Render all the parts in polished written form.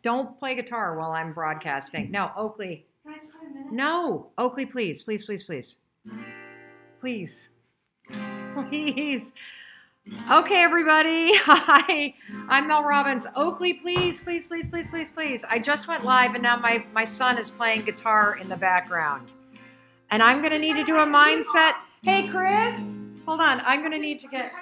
Don't play guitar while I'm broadcasting. No, Oakley. Can I just play a minute? No, Oakley, please, please, please, please. Please. Please. Okay, everybody. Hi, I'm Mel Robbins. Oakley, please, please, please, please, please, please. I just went live and now my son is playing guitar in the background. And I'm going to need to do a mindset. Hey, Chris. Hold on. I'm going to need to get...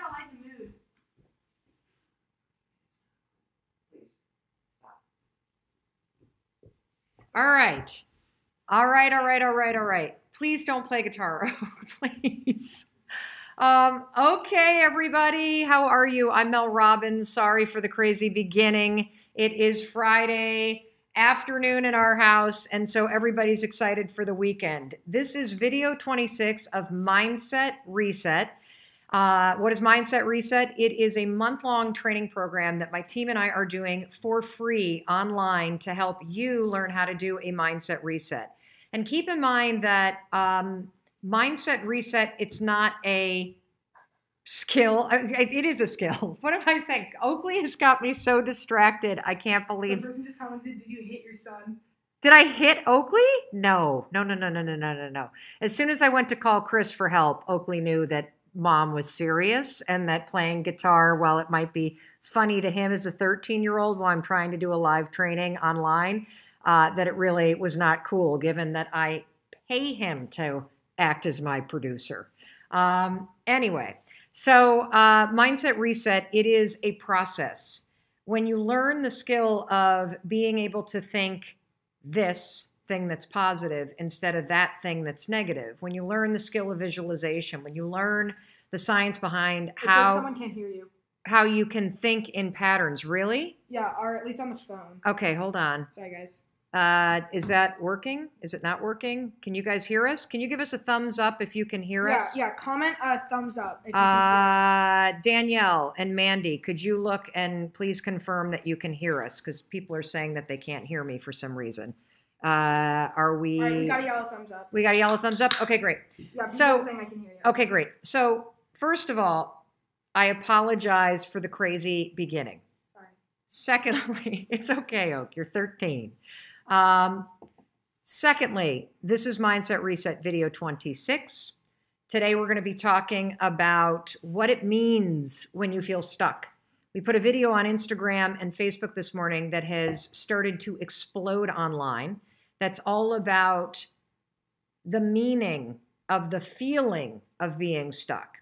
All right. All right, all right, all right, all right. Please don't play guitar, please. Okay, everybody, how are you? I'm Mel Robbins. Sorry for the crazy beginning. It is Friday afternoon in our house, and so everybody's excited for the weekend. This is video 26 of Mindset Reset. What is Mindset Reset? It is a month-long training program that my team and I are doing for free online to help you learn how to do a mindset reset. And keep in mind that mindset reset, it's not a skill. It is a skill. What am I saying? Oakley has got me so distracted. I can't believe. The person just commented, did you hit your son? Did I hit Oakley? No. No. As soon as I went to call Chris for help, Oakley knew that Mom was serious and that playing guitar, while it might be funny to him as a 13-year-old while I'm trying to do a live training online, that it really was not cool given that I pay him to act as my producer. Anyway, so Mindset Reset, it is a process. When you learn the skill of being able to think this thing that's positive instead of that thing that's negative, when you learn the skill of visualization, when you learn the science behind how someone can't hear you. How you can think in patterns. Really? Yeah, or at least on the phone. Okay, hold on. Sorry, guys. Is that working? Is it not working? Can you guys hear us? Can you give us a thumbs up if you can hear us? Yeah, comment thumbs up if you can hear us. Danielle and Mandy, could you look and please confirm that you can hear us? Because people are saying that they can't hear me for some reason. Are we... All right, we got a yellow thumbs up. We got a yellow thumbs up? Okay, great. Yeah, people so, are saying I can hear you. Okay, great. So, first of all, I apologize for the crazy beginning. Sorry. Secondly, it's okay, Oak, you're 13. Secondly, this is Mindset Reset video 26. Today we're going to be talking about what it means when you feel stuck. We put a video on Instagram and Facebook this morning that has started to explode online. That's all about the meaning of the feeling of being stuck.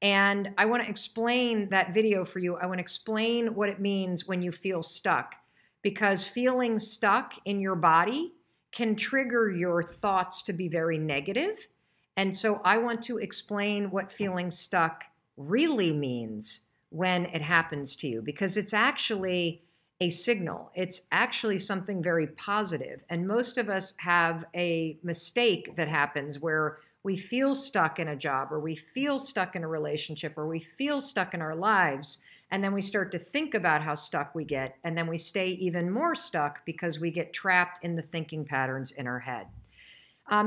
And I want to explain that video for you. I want to explain what it means when you feel stuck, because feeling stuck in your body can trigger your thoughts to be very negative. And so I want to explain what feeling stuck really means when it happens to you, because it's actually a signal. It's actually something very positive. And most of us have a mistake that happens where we feel stuck in a job, or we feel stuck in a relationship, or we feel stuck in our lives, and then we start to think about how stuck we get, and then we stay even more stuck because we get trapped in the thinking patterns in our head.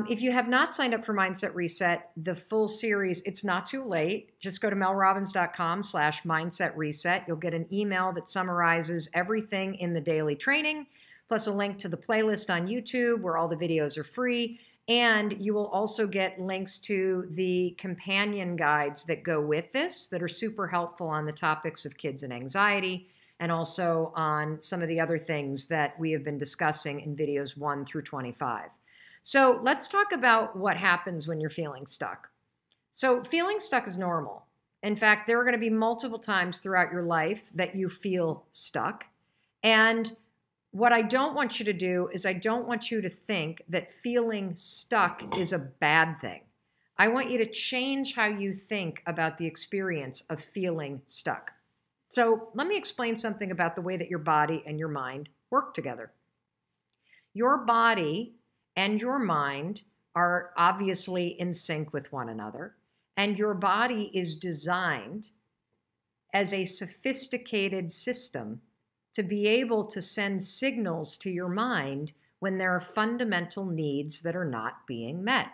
If you have not signed up for Mindset Reset, the full series, it's not too late. Just go to melrobbins.com/mindset reset. You'll get an email that summarizes everything in the daily training, plus a link to the playlist on YouTube where all the videos are free. And you will also get links to the companion guides that go with this that are super helpful on the topics of kids and anxiety, and also on some of the other things that we have been discussing in videos 1 through 25. So let's talk about what happens when you're feeling stuck. So feeling stuck is normal. In fact, there are going to be multiple times throughout your life that you feel stuck. And what I don't want you to do is I don't want you to think that feeling stuck is a bad thing. I want you to change how you think about the experience of feeling stuck. So let me explain something about the way that your body and your mind work together. Your body and your mind are obviously in sync with one another, and your body is designed as a sophisticated system to be able to send signals to your mind when there are fundamental needs that are not being met.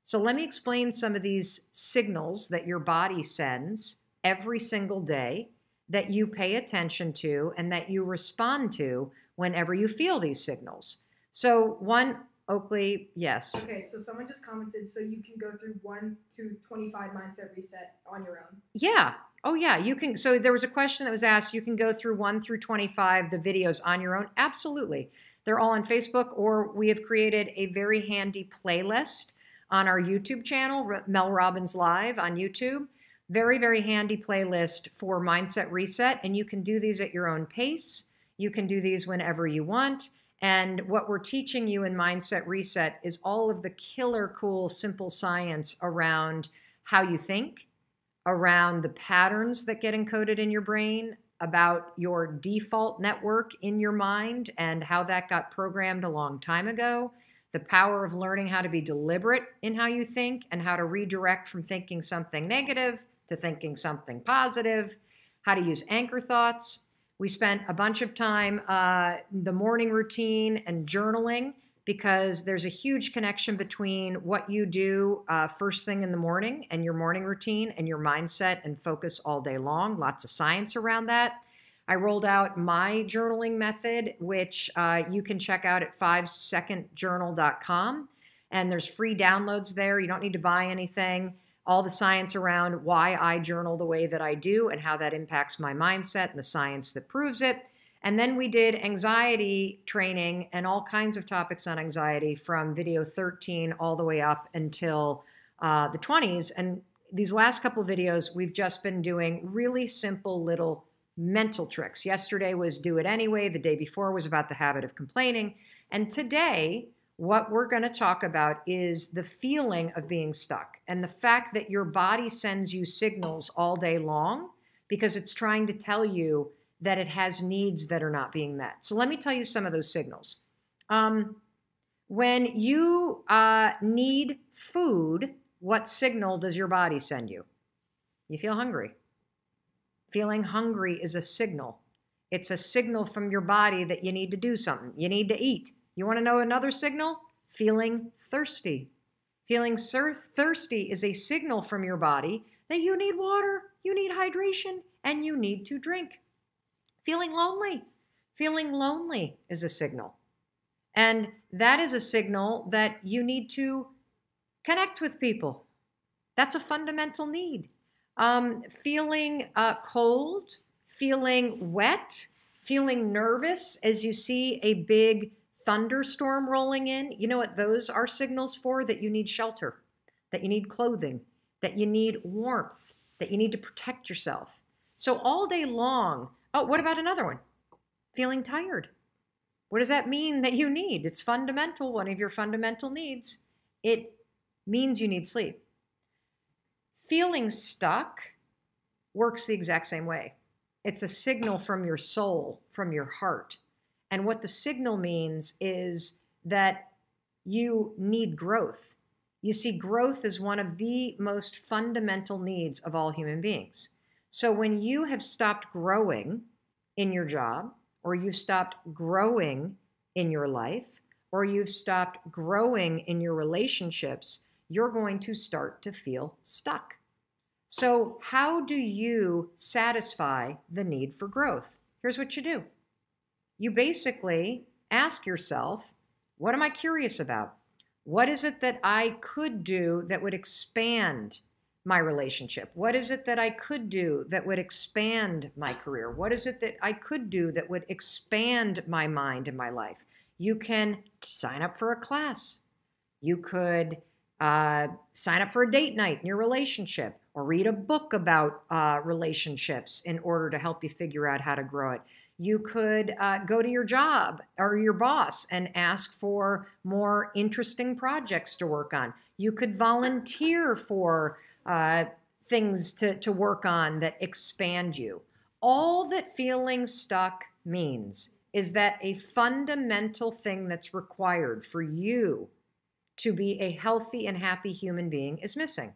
So let me explain some of these signals that your body sends every single day that you pay attention to and that you respond to whenever you feel these signals. So one, Oakley, yes. Okay, so someone just commented, so you can go through 1 to 25 mindset reset on your own. Yeah. Oh, yeah. You can. So there was a question that was asked. You can go through 1 through 25, the videos on your own. Absolutely. They're all on Facebook, or we have created a very handy playlist on our YouTube channel, Mel Robbins Live on YouTube. Very, very handy playlist for Mindset Reset. And you can do these at your own pace. You can do these whenever you want. And what we're teaching you in Mindset Reset is all of the killer cool, simple science around how you think, around the patterns that get encoded in your brain, about your default network in your mind and how that got programmed a long time ago, the power of learning how to be deliberate in how you think and how to redirect from thinking something negative to thinking something positive, how to use anchor thoughts. We spent a bunch of time, the morning routine and journaling, because there's a huge connection between what you do first thing in the morning and your morning routine and your mindset and focus all day long. Lots of science around that. I rolled out my journaling method, which you can check out at 5secondjournal.com. And there's free downloads there. You don't need to buy anything. All the science around why I journal the way that I do and how that impacts my mindset and the science that proves it. And then we did anxiety training and all kinds of topics on anxiety from video 13 all the way up until the 20s. And these last couple videos, we've just been doing really simple little mental tricks. Yesterday was do it anyway. The day before was about the habit of complaining. And today, what we're going to talk about is the feeling of being stuck and the fact that your body sends you signals all day long because it's trying to tell you that it has needs that are not being met. So let me tell you some of those signals. When you need food, what signal does your body send you? You feel hungry. Feeling hungry is a signal. It's a signal from your body that you need to do something. You need to eat. You want to know another signal? Feeling thirsty. Feeling thirsty is a signal from your body that you need water, you need hydration, and you need to drink. Feeling lonely. Feeling lonely is a signal. And that is a signal that you need to connect with people. That's a fundamental need. Feeling cold, feeling wet, feeling nervous as you see a big thunderstorm rolling in. You know what those are signals for? That you need shelter, that you need clothing, that you need warmth, that you need to protect yourself. So all day long, oh, what about another one? Feeling tired. What does that mean that you need? It's fundamental, one of your fundamental needs. It means you need sleep. Feeling stuck works the exact same way. It's a signal from your soul, from your heart. And what the signal means is that you need growth. You see, growth is one of the most fundamental needs of all human beings. So when you have stopped growing in your job, or you've stopped growing in your life, or you've stopped growing in your relationships, you're going to start to feel stuck. So how do you satisfy the need for growth? Here's what you do. You basically ask yourself, what am I curious about? What is it that I could do that would expand my relationship? What is it that I could do that would expand my career? What is it that I could do that would expand my mind and my life? You can sign up for a class. You could sign up for a date night in your relationship, or read a book about relationships in order to help you figure out how to grow it. You could go to your job or your boss and ask for more interesting projects to work on. You could volunteer for things to work on that expand you. All that feeling stuck means is that a fundamental thing that's required for you to be a healthy and happy human being is missing.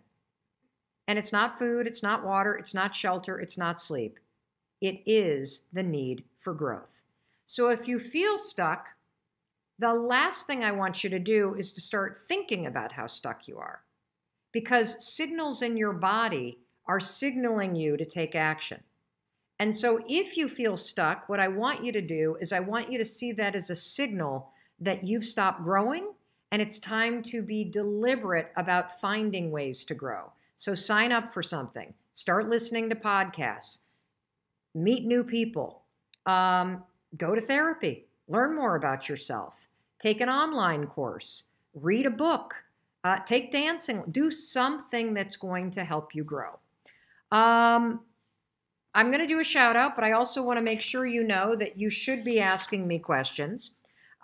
And it's not food, it's not water, it's not shelter, it's not sleep. It is the need for growth. So if you feel stuck, the last thing I want you to do is to start thinking about how stuck you are, because signals in your body are signaling you to take action. And so if you feel stuck, what I want you to do is I want you to see that as a signal that you've stopped growing and it's time to be deliberate about finding ways to grow. So sign up for something, start listening to podcasts, meet new people, go to therapy, learn more about yourself, take an online course, read a book, take dancing, do something that's going to help you grow. I'm going to do a shout out, but I also want to make sure you know that you should be asking me questions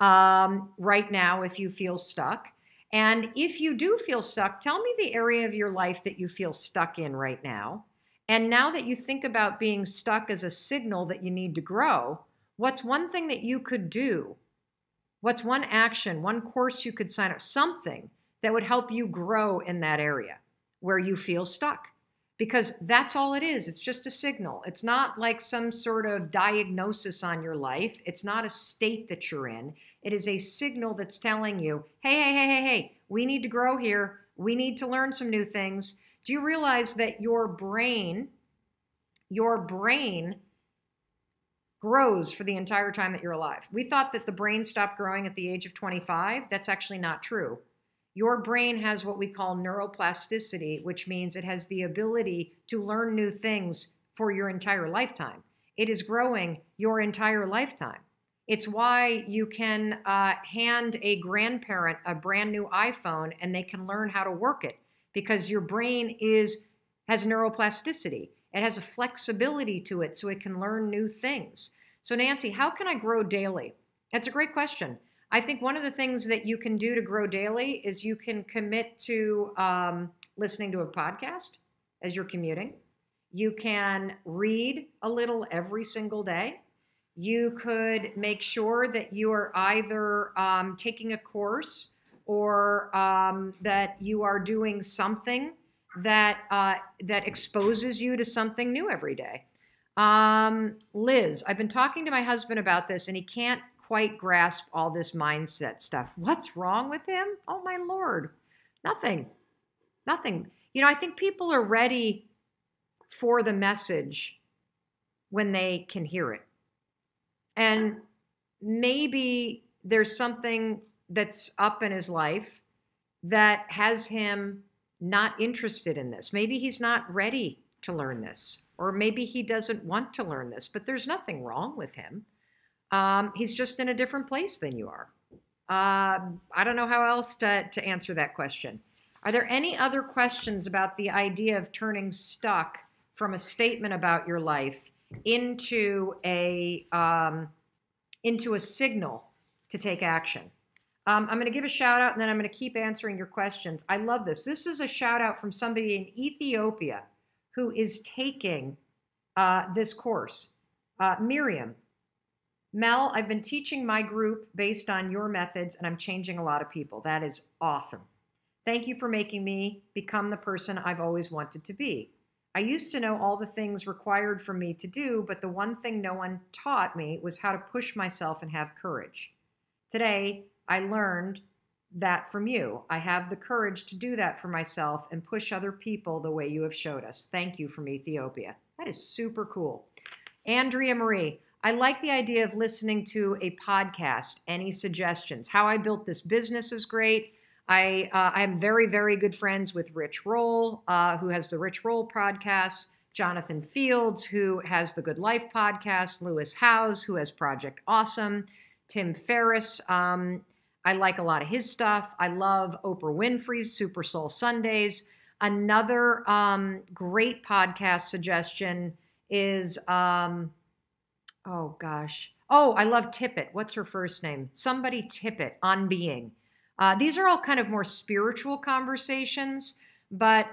right now if you feel stuck. And if you do feel stuck, tell me the area of your life that you feel stuck in right now. And now that you think about being stuck as a signal that you need to grow, what's one thing that you could do? What's one action, one course you could sign up, something that would help you grow in that area where you feel stuck? Because that's all it is. It's just a signal. It's not like some sort of diagnosis on your life. It's not a state that you're in. It is a signal that's telling you, hey, we need to grow here. We need to learn some new things. Do you realize that your brain grows for the entire time that you're alive? We thought that the brain stopped growing at the age of 25. That's actually not true. Your brain has what we call neuroplasticity, which means it has the ability to learn new things for your entire lifetime. It is growing your entire lifetime. It's why you can hand a grandparent a brand new iPhone and they can learn how to work it, because your brain has neuroplasticity. It has a flexibility to it so it can learn new things. So Nancy, how can I grow daily? That's a great question. I think one of the things that you can do to grow daily is you can commit to listening to a podcast as you're commuting. You can read a little every single day. You could make sure that you are either taking a course or that you are doing something that exposes you to something new every day. Liz, I've been talking to my husband about this and he can't quite grasp all this mindset stuff. What's wrong with him? Oh my Lord, nothing. You know, I think people are ready for the message when they can hear it. And maybe there's something that's up in his life that has him not interested in this. Maybe he's not ready to learn this, or maybe he doesn't want to learn this, but there's nothing wrong with him. He's just in a different place than you are. I don't know how else to answer that question. Are there any other questions about the idea of turning stuck from a statement about your life into a signal to take action? I'm going to give a shout out and then I'm going to keep answering your questions. I love this. This is a shout out from somebody in Ethiopia who is taking this course. Miriam. Mel, I've been teaching my group based on your methods and I'm changing a lot of people. That is awesome. Thank you for making me become the person I've always wanted to be. I used to know all the things required for me to do, but the one thing no one taught me was how to push myself and have courage. Today, I learned that from you. I have the courage to do that for myself and push other people the way you have showed us. Thank you from Ethiopia. That is super cool. Andrea Marie, I like the idea of listening to a podcast. Any suggestions? How I built this business is great. I'm very, very good friends with Rich Roll, who has the Rich Roll podcast, Jonathan Fields, who has the Good Life podcast, Lewis Howes, who has Project Awesome, Tim Ferriss. I like a lot of his stuff. I love Oprah Winfrey's Super Soul Sundays. Another great podcast suggestion is, oh gosh. Oh, I love Tippett. What's her first name? Somebody Tippett, On Being. These are all kind of more spiritual conversations, but,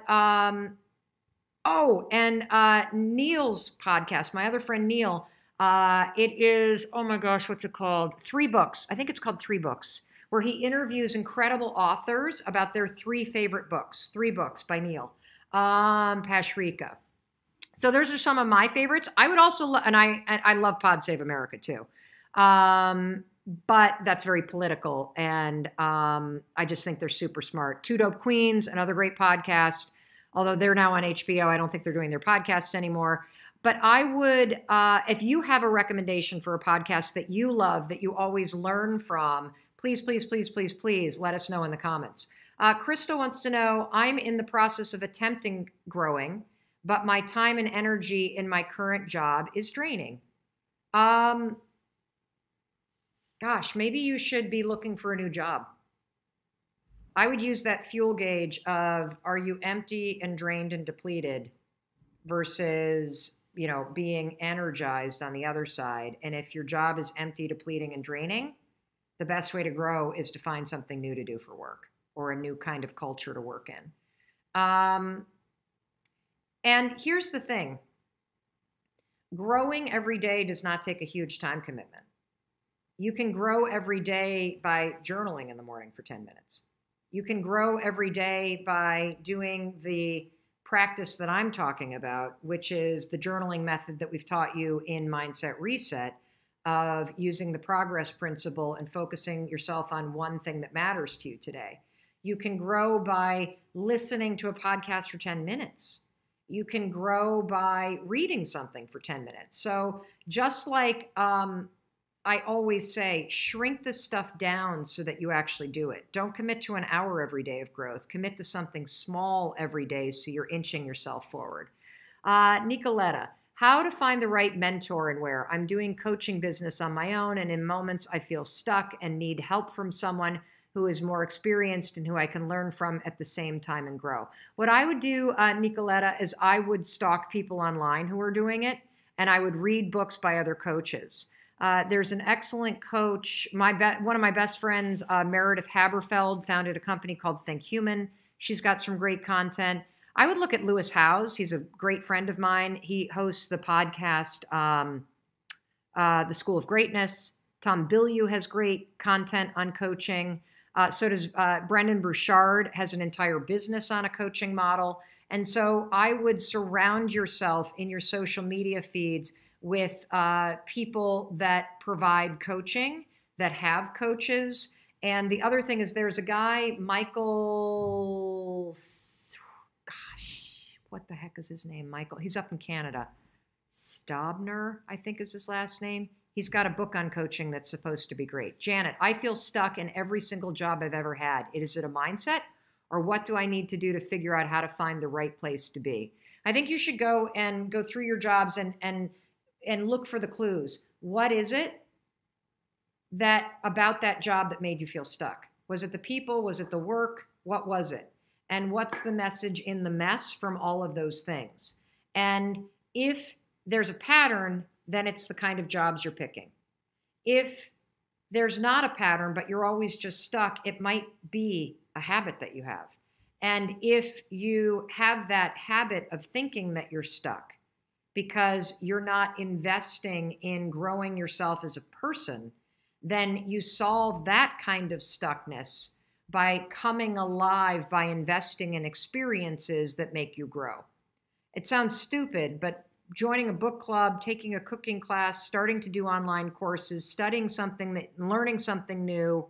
Neil's podcast, my other friend Neil, it is, oh my gosh, what's it called? 3 books. I think it's called 3 books, where he interviews incredible authors about their 3 favorite books. 3 books by Neil Pasricha. So those are some of my favorites. I would also, and I love Pod Save America too. But that's very political, and I just think they're super smart. Two Dope Queens, another great podcast, although they're now on HBO. I don't think they're doing their podcast anymore. But I would, if you have a recommendation for a podcast that you love, that you always learn from, please, please, please, please, please let us know in the comments. Crystal wants to know, I'm in the process of attempting growing, but my time and energy in my current job is draining. Gosh, maybe you should be looking for a new job. I would use that fuel gauge of, are you empty and drained and depleted versus, being energized on the other side. And if your job is empty, depleting, and draining, the best way to grow is to find something new to do for work or a new kind of culture to work in. And here's the thing. Growing every day does not take a huge time commitment. You can grow every day by journaling in the morning for 10 minutes. You can grow every day by doing the practice that I'm talking about, which is the journaling method that we've taught you in Mindset Reset, of using the progress principle and focusing yourself on one thing that matters to you today. You can grow by listening to a podcast for 10 minutes. You can grow by reading something for 10 minutes. So just like I always say, shrink this stuff down so that you actually do it. Don't commit to an hour every day of growth. Commit to something small every day so you're inching yourself forward. Nicoletta, how to find the right mentor and where? I'm doing coaching business on my own, and in moments I feel stuck and need help from someone who is more experienced and who I can learn from at the same time and grow. What I would do, Nicoletta, is I would stalk people online who are doing it, and I would read books by other coaches. There's an excellent coach. One of my best friends, Meredith Haberfeld, founded a company called Think Human. She's got some great content. I would look at Lewis Howes. He's a great friend of mine. He hosts the podcast, The School of Greatness. Tom Bilyeu has great content on coaching. So does Brendan Burchard, has an entire business on a coaching model. And so I would surround yourself in your social media feeds with people that provide coaching, that have coaches. And the other thing is, there's a guy, Michael, gosh, what the heck is his name? Michael, he's up in Canada. Stabner, I think is his last name. He's got a book on coaching that's supposed to be great. Janet, I feel stuck in every single job I've ever had. Is it a mindset, or what do I need to do to figure out how to find the right place to be? I think you should go through your jobs and look for the clues. What is it that about that job that made you feel stuck? Was it the people? Was it the work? What was it? And what's the message in the mess from all of those things? And if there's a pattern, then it's the kind of jobs you're picking. If there's not a pattern, but you're always just stuck, it might be a habit that you have. And if you have that habit of thinking that you're stuck because you're not investing in growing yourself as a person, then you solve that kind of stuckness by coming alive, by investing in experiences that make you grow. It sounds stupid, but joining a book club, taking a cooking class, starting to do online courses, studying something, learning something new,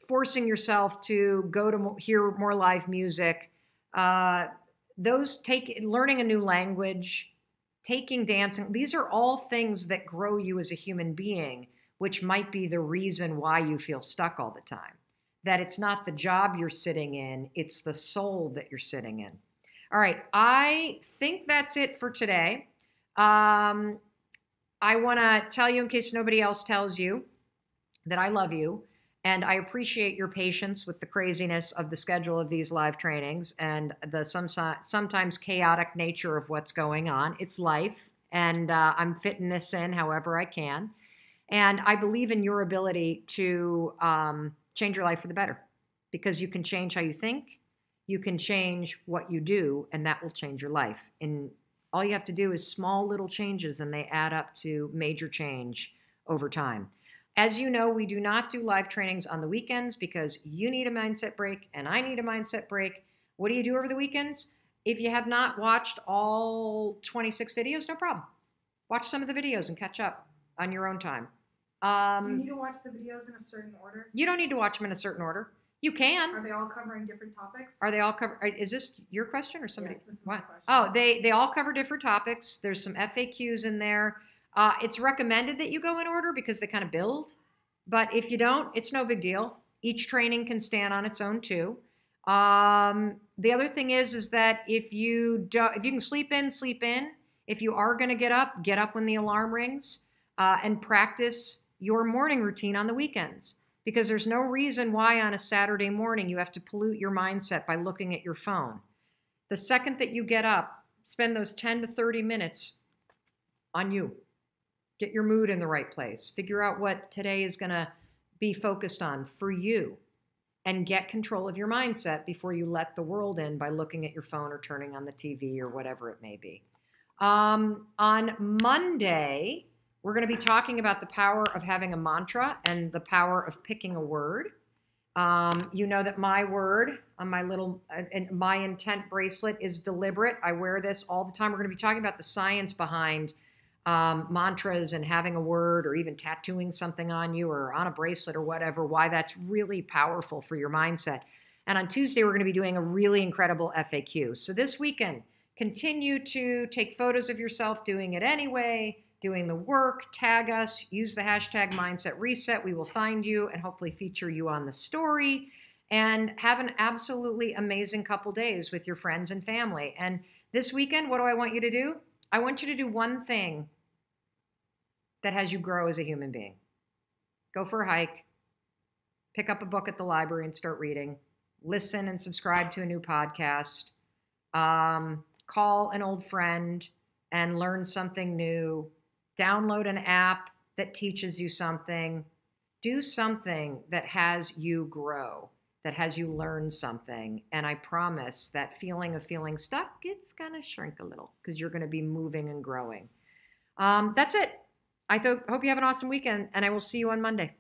forcing yourself to go to hear more live music, learning a new language, taking dancing. These are all things that grow you as a human being, which might be the reason why you feel stuck all the time. That it's not the job you're sitting in, it's the soul that you're sitting in. All right, I think that's it for today. I want to tell you, in case nobody else tells you, that I love you, and I appreciate your patience with the craziness of the schedule of these live trainings and the sometimes chaotic nature of what's going on. It's life, and I'm fitting this in however I can. And I believe in your ability to change your life for the better, because you can change how you think. You can change what you do, and that will change your life. And all you have to do is small little changes, and they add up to major change over time. As you know, we do not do live trainings on the weekends because you need a mindset break and I need a mindset break. What do you do over the weekends? If you have not watched all 26 videos, no problem. Watch some of the videos and catch up on your own time. Do you need to watch the videos in a certain order? You don't need to watch them in a certain order. You can. Are they all covering different topics? Are they all cover? Is this your question or somebody? Yes, this is my What? question. Oh, they all cover different topics. There's some FAQs in there. It's recommended that you go in order because they kind of build. But if you don't, it's no big deal. Each training can stand on its own too. The other thing is that if you can sleep in, sleep in. If you are going to get up when the alarm rings, and practice your morning routine on the weekends. Because there's no reason why on a Saturday morning you have to pollute your mindset by looking at your phone. The second that you get up, spend those 10 to 30 minutes on you. Get your mood in the right place. Figure out what today is going to be focused on for you. And get control of your mindset before you let the world in by looking at your phone or turning on the TV or whatever it may be. On Monday, we're going to be talking about the power of having a mantra and the power of picking a word. You know that my word on my my intent bracelet is deliberate. I wear this all the time. We're going to be talking about the science behind mantras and having a word or even tattooing something on you or on a bracelet or whatever, why that's really powerful for your mindset. And on Tuesday, we're going to be doing a really incredible FAQ. So this weekend, continue to take photos of yourself doing it anyway, doing the work, tag us, use the hashtag Mindset Reset. We will find you and hopefully feature you on the story, and have an absolutely amazing couple days with your friends and family. And this weekend, what do I want you to do? I want you to do one thing that has you grow as a human being. Go for a hike, pick up a book at the library and start reading, listen and subscribe to a new podcast, call an old friend and learn something new, download an app that teaches you something, do something that has you grow, that has you learn something. And I promise that feeling of feeling stuck, it's going to shrink a little because you're going to be moving and growing. That's it. I hope you have an awesome weekend, and I will see you on Monday.